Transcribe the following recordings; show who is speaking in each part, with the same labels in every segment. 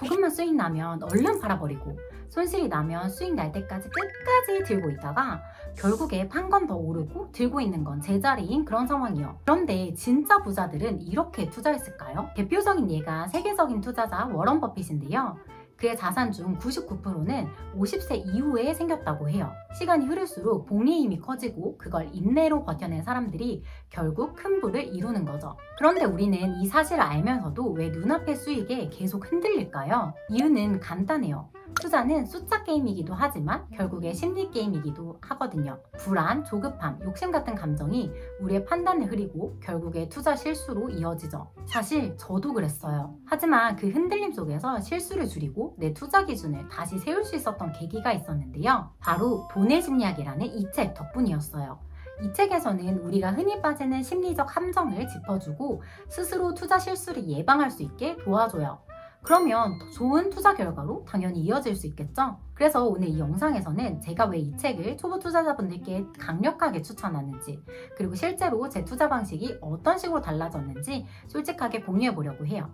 Speaker 1: 조금만 수익 나면 얼른 팔아버리고 손실이 나면 수익 날 때까지 끝까지 들고 있다가 결국에 판 건 더 오르고 들고 있는 건 제자리인 그런 상황이요. 그런데 진짜 부자들은 이렇게 투자했을까요? 대표적인 예가 세계적인 투자자 워런 버핏인데요. 그의 자산 중 99%는 50세 이후에 생겼다고 해요. 시간이 흐를수록 복리의 힘이 커지고 그걸 인내로 버텨낸 사람들이 결국 큰 부를 이루는 거죠. 그런데 우리는 이 사실을 알면서도 왜 눈앞의 수익에 계속 흔들릴까요? 이유는 간단해요. 투자는 숫자 게임이기도 하지만 결국에 심리 게임이기도 하거든요. 불안, 조급함, 욕심 같은 감정이 우리의 판단을 흐리고 결국에 투자 실수로 이어지죠. 사실 저도 그랬어요. 하지만 그 흔들림 속에서 실수를 줄이고 내 투자 기준을 다시 세울 수 있었던 계기가 있었는데요. 바로 돈의 심리학이라는 이 책 덕분이었어요. 이 책에서는 우리가 흔히 빠지는 심리적 함정을 짚어주고 스스로 투자 실수를 예방할 수 있게 도와줘요. 그러면 더 좋은 투자 결과로 당연히 이어질 수 있겠죠? 그래서 오늘 이 영상에서는 제가 왜 이 책을 초보 투자자분들께 강력하게 추천하는지, 그리고 실제로 제 투자 방식이 어떤 식으로 달라졌는지 솔직하게 공유해 보려고 해요.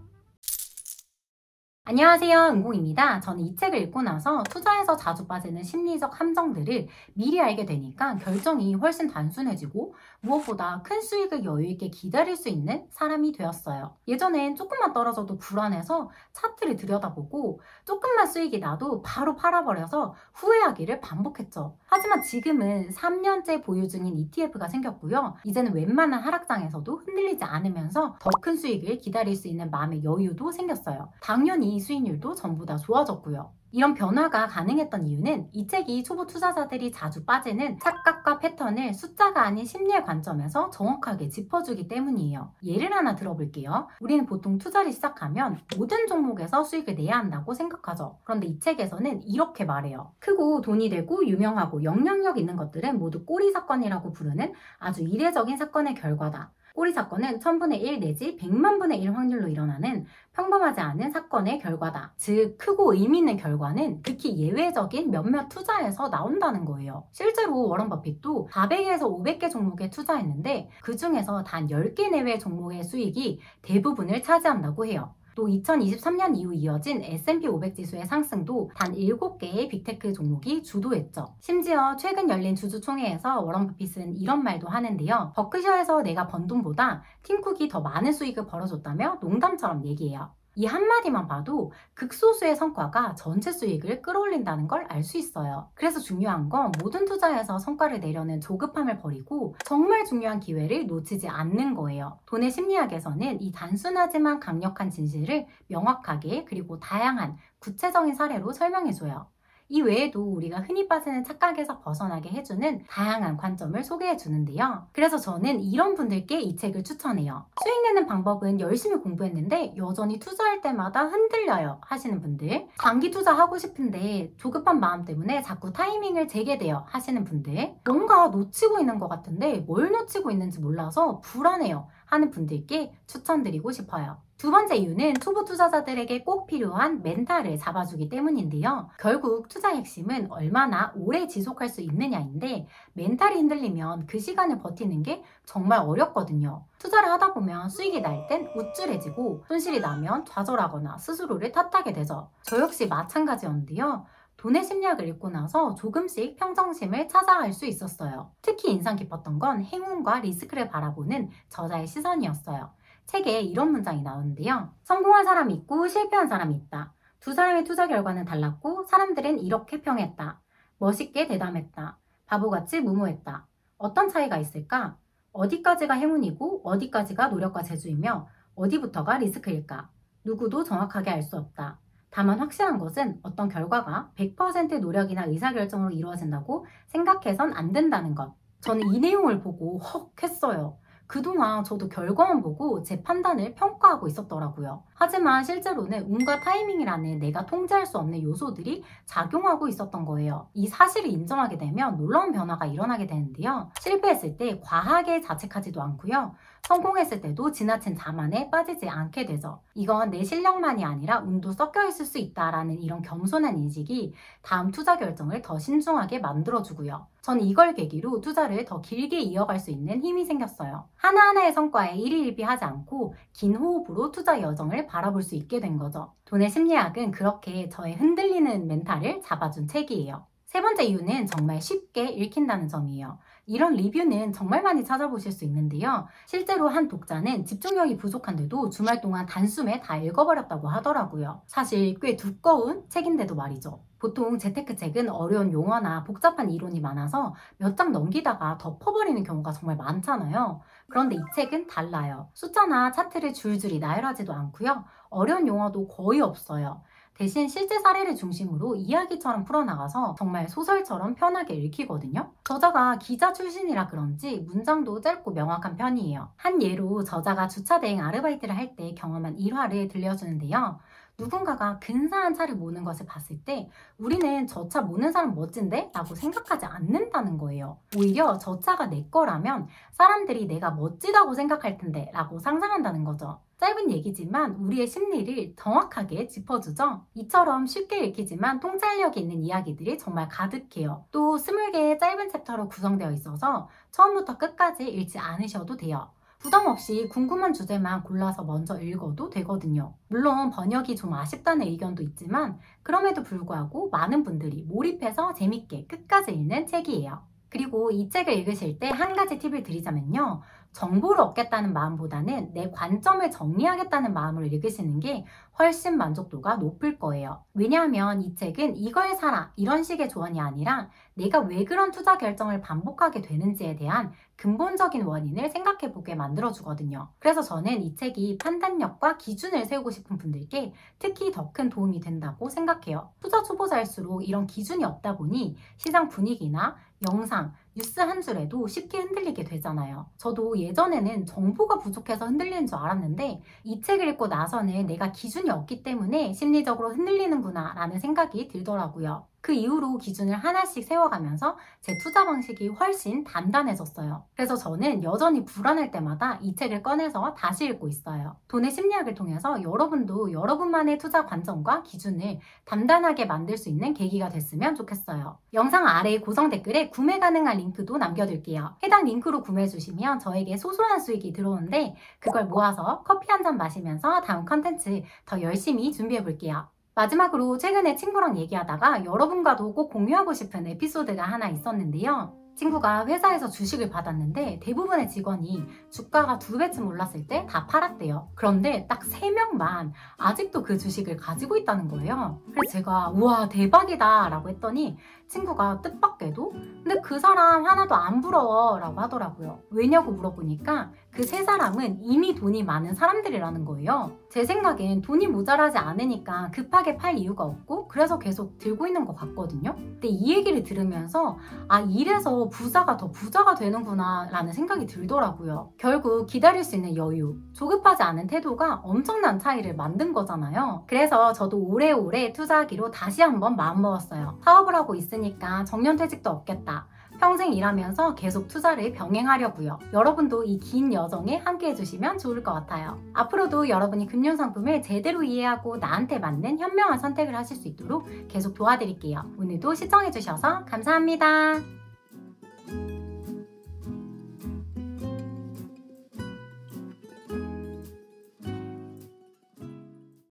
Speaker 1: 안녕하세요, 은공입니다. 저는 이 책을 읽고 나서 투자에서 자주 빠지는 심리적 함정들을 미리 알게 되니까 결정이 훨씬 단순해지고 무엇보다 큰 수익을 여유있게 기다릴 수 있는 사람이 되었어요. 예전엔 조금만 떨어져도 불안해서 차트를 들여다보고 조금만 수익이 나도 바로 팔아버려서 후회하기를 반복했죠. 하지만 지금은 3년째 보유 중인 ETF가 생겼고요. 이제는 웬만한 하락장에서도 흔들리지 않으면서 더 큰 수익을 기다릴 수 있는 마음의 여유도 생겼어요. 당연히 수익률도 전부 다 좋아졌고요. 이런 변화가 가능했던 이유는 이 책이 초보 투자자들이 자주 빠지는 착각과 패턴을 숫자가 아닌 심리의 관점에서 정확하게 짚어주기 때문이에요. 예를 하나 들어볼게요. 우리는 보통 투자를 시작하면 모든 종목에서 수익을 내야 한다고 생각하죠. 그런데 이 책에서는 이렇게 말해요. 크고 돈이 되고 유명하고 영향력 있는 것들은 모두 꼬리 사건이라고 부르는 아주 이례적인 사건의 결과다. 꼬리 사건은 1000분의 1 내지 100만분의 1 확률로 일어나는 평범하지 않은 사건의 결과다. 즉, 크고 의미 있는 결과는 극히 예외적인 몇몇 투자에서 나온다는 거예요. 실제로 워런 버핏도 400에서 500개 종목에 투자했는데 그 중에서 단 10개 내외 종목의 수익이 대부분을 차지한다고 해요. 또 2023년 이후 이어진 S&P 500 지수의 상승도 단 7개의 빅테크 종목이 주도했죠. 심지어 최근 열린 주주총회에서 워런 버핏은 이런 말도 하는데요. 버크셔에서 내가 번 돈보다 팀쿡이 더 많은 수익을 벌어줬다며 농담처럼 얘기해요. 이 한마디만 봐도 극소수의 성과가 전체 수익을 끌어올린다는 걸 알 수 있어요. 그래서 중요한 건 모든 투자에서 성과를 내려는 조급함을 버리고 정말 중요한 기회를 놓치지 않는 거예요. 돈의 심리학에서는 이 단순하지만 강력한 진실을 명확하게 그리고 다양한 구체적인 사례로 설명해줘요. 이 외에도 우리가 흔히 빠지는 착각에서 벗어나게 해주는 다양한 관점을 소개해 주는데요. 그래서 저는 이런 분들께 이 책을 추천해요. 수익 내는 방법은 열심히 공부했는데 여전히 투자할 때마다 흔들려요 하시는 분들, 장기 투자하고 싶은데 조급한 마음 때문에 자꾸 타이밍을 재게 돼요 하시는 분들, 뭔가 놓치고 있는 것 같은데 뭘 놓치고 있는지 몰라서 불안해요 하는 분들께 추천드리고 싶어요. 두 번째 이유는 초보 투자자들에게 꼭 필요한 멘탈을 잡아주기 때문인데요. 결국 투자의 핵심은 얼마나 오래 지속할 수 있느냐인데 멘탈이 흔들리면 그 시간을 버티는 게 정말 어렵거든요. 투자를 하다 보면 수익이 날 땐 우쭐해지고 손실이 나면 좌절하거나 스스로를 탓하게 되죠. 저 역시 마찬가지였는데요. 돈의 심리학을 읽고 나서 조금씩 평정심을 찾아갈 수 있었어요. 특히 인상 깊었던 건 행운과 리스크를 바라보는 저자의 시선이었어요. 책에 이런 문장이 나오는데요. 성공한 사람이 있고 실패한 사람이 있다. 두 사람의 투자 결과는 달랐고 사람들은 이렇게 평했다. 멋있게 대담했다. 바보같이 무모했다. 어떤 차이가 있을까? 어디까지가 행운이고 어디까지가 노력과 재주이며 어디부터가 리스크일까? 누구도 정확하게 알 수 없다. 다만 확실한 것은 어떤 결과가 100% 노력이나 의사결정으로 이루어진다고 생각해선 안 된다는 것. 저는 이 내용을 보고 헉 했어요. 그동안 저도 결과만 보고 제 판단을 평가하고 있었더라고요. 하지만 실제로는 운과 타이밍이라는 내가 통제할 수 없는 요소들이 작용하고 있었던 거예요. 이 사실을 인정하게 되면 놀라운 변화가 일어나게 되는데요. 실패했을 때 과하게 자책하지도 않고요. 성공했을 때도 지나친 자만에 빠지지 않게 되죠. 이건 내 실력만이 아니라 운도 섞여 있을 수 있다라는 이런 겸손한 인식이 다음 투자 결정을 더 신중하게 만들어주고요. 전 이걸 계기로 투자를 더 길게 이어갈 수 있는 힘이 생겼어요. 하나하나의 성과에 일희일비하지 않고 긴 호흡으로 투자 여정을 바라볼 수 있게 된 거죠. 돈의 심리학은 그렇게 저의 흔들리는 멘탈을 잡아준 책이에요. 세 번째 이유는 정말 쉽게 읽힌다는 점이에요. 이런 리뷰는 정말 많이 찾아보실 수 있는데요. 실제로 한 독자는 집중력이 부족한데도 주말 동안 단숨에 다 읽어버렸다고 하더라고요. 사실 꽤 두꺼운 책인데도 말이죠. 보통 재테크 책은 어려운 용어나 복잡한 이론이 많아서 몇 장 넘기다가 덮어버리는 경우가 정말 많잖아요. 그런데 이 책은 달라요. 숫자나 차트를 줄줄이 나열하지도 않고요. 어려운 용어도 거의 없어요. 대신 실제 사례를 중심으로 이야기처럼 풀어나가서 정말 소설처럼 편하게 읽히거든요. 저자가 기자 출신이라 그런지 문장도 짧고 명확한 편이에요. 한 예로 저자가 주차 대행 아르바이트를 할 때 경험한 일화를 들려주는데요. 누군가가 근사한 차를 모는 것을 봤을 때 우리는 저 차 모는 사람 멋진데? 라고 생각하지 않는다는 거예요. 오히려 저 차가 내 거라면 사람들이 내가 멋지다고 생각할 텐데 라고 상상한다는 거죠. 짧은 얘기지만 우리의 심리를 정확하게 짚어주죠. 이처럼 쉽게 읽히지만 통찰력이 있는 이야기들이 정말 가득해요. 또 20개의 짧은 챕터로 구성되어 있어서 처음부터 끝까지 읽지 않으셔도 돼요. 부담 없이 궁금한 주제만 골라서 먼저 읽어도 되거든요. 물론 번역이 좀 아쉽다는 의견도 있지만 그럼에도 불구하고 많은 분들이 몰입해서 재밌게 끝까지 읽는 책이에요. 그리고 이 책을 읽으실 때 한 가지 팁을 드리자면요. 정보를 얻겠다는 마음보다는 내 관점을 정리하겠다는 마음으로 읽으시는 게 훨씬 만족도가 높을 거예요. 왜냐하면 이 책은 이걸 사라 이런 식의 조언이 아니라 내가 왜 그런 투자 결정을 반복하게 되는지에 대한 근본적인 원인을 생각해보게 만들어주거든요. 그래서 저는 이 책이 판단력과 기준을 세우고 싶은 분들께 특히 더 큰 도움이 된다고 생각해요. 투자 초보자일수록 이런 기준이 없다 보니 시장 분위기나 영상, 뉴스 한 줄에도 쉽게 흔들리게 되잖아요. 저도 예전에는 정보가 부족해서 흔들리는 줄 알았는데 이 책을 읽고 나서는 내가 기준이 없기 때문에 심리적으로 흔들리는구나 라는 생각이 들더라고요. 그 이후로 기준을 하나씩 세워가면서 제 투자 방식이 훨씬 단단해졌어요. 그래서 저는 여전히 불안할 때마다 이 책을 꺼내서 다시 읽고 있어요. 돈의 심리학을 통해서 여러분도 여러분만의 투자 관점과 기준을 단단하게 만들 수 있는 계기가 됐으면 좋겠어요. 영상 아래 고정 댓글에 구매 가능한 링크도 남겨둘게요. 해당 링크로 구매해주시면 저에게 소소한 수익이 들어오는데 그걸 모아서 커피 한 잔 마시면서 다음 컨텐츠 더 열심히 준비해볼게요. 마지막으로 최근에 친구랑 얘기하다가 여러분과도 꼭 공유하고 싶은 에피소드가 하나 있었는데요. 친구가 회사에서 주식을 받았는데 대부분의 직원이 주가가 2배쯤 올랐을 때 다 팔았대요. 그런데 딱 3명만 아직도 그 주식을 가지고 있다는 거예요. 그래서 제가 우와 대박이다 라고 했더니 친구가 뜻밖에도 근데 그 사람 하나도 안 부러워 라고 하더라고요. 왜냐고 물어보니까 그 3사람은 이미 돈이 많은 사람들이라는 거예요. 제 생각엔 돈이 모자라지 않으니까 급하게 팔 이유가 없고 그래서 계속 들고 있는 것 같거든요. 근데 이 얘기를 들으면서 아 이래서 부자가 더 부자가 되는구나 라는 생각이 들더라고요. 결국 기다릴 수 있는 여유, 조급하지 않은 태도가 엄청난 차이를 만든 거잖아요. 그래서 저도 오래오래 투자하기로 다시 한번 마음먹었어요. 사업을 하고 있으니까 정년퇴직도 없겠다. 평생 일하면서 계속 투자를 병행하려고요. 여러분도 이 긴 여정에 함께 해주시면 좋을 것 같아요. 앞으로도 여러분이 금융상품을 제대로 이해하고 나한테 맞는 현명한 선택을 하실 수 있도록 계속 도와드릴게요. 오늘도 시청해주셔서 감사합니다.